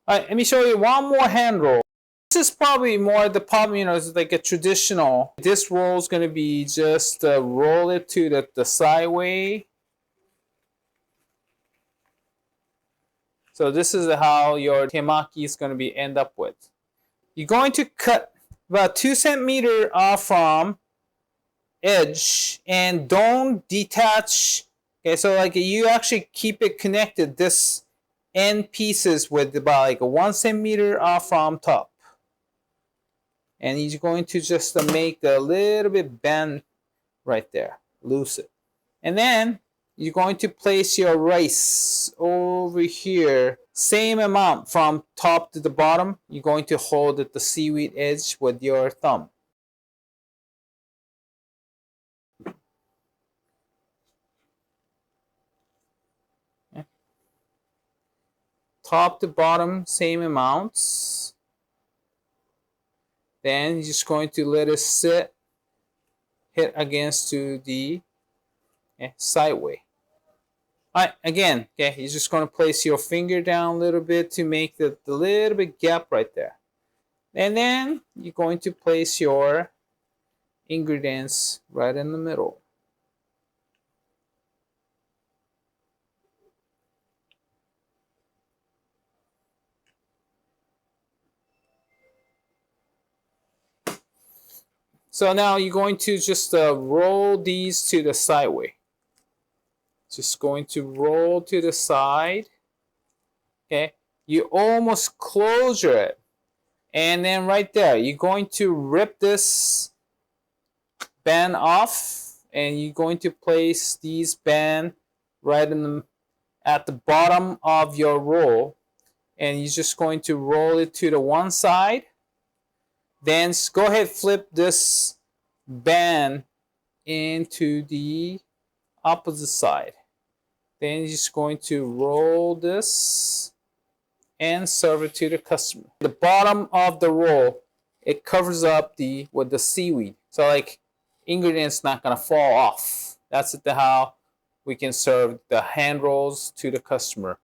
All right, let me show you one more hand roll. This is probably more the problem, it's like a traditional. This roll is going to be just roll it to the sideway. So this is how your temaki is going to be end up with. You're going to cut about 2 centimeters off from edge and don't detach. Okay, so like you actually keep it connected, this end pieces with about like 1 centimeter off from top. And he's going to just make a little bit bend right there, loose it. And then you're going to place your rice over here, same amount from top to the bottom. You're going to hold at the seaweed edge with your thumb. Okay. Top to bottom, same amounts. Then you're just going to let it sit, hit against to the sideway. All right, again, okay, you're just going to place your finger down a little bit to make the little bit gap right there. And then you're going to place your ingredients right in the middle. So now you're going to just roll these to the sideway. Just going to roll to the side. Okay, you almost closure it. And then right there, you're going to rip this band off, and you're going to place these band right at the bottom of your roll, and you're just going to roll it to the one side. Then go ahead, flip this band into the opposite side. Then you're just going to roll this and serve it to the customer. The bottom of the roll, it covers up with the seaweed, so like ingredients not gonna fall off. That's how we can serve the hand rolls to the customer.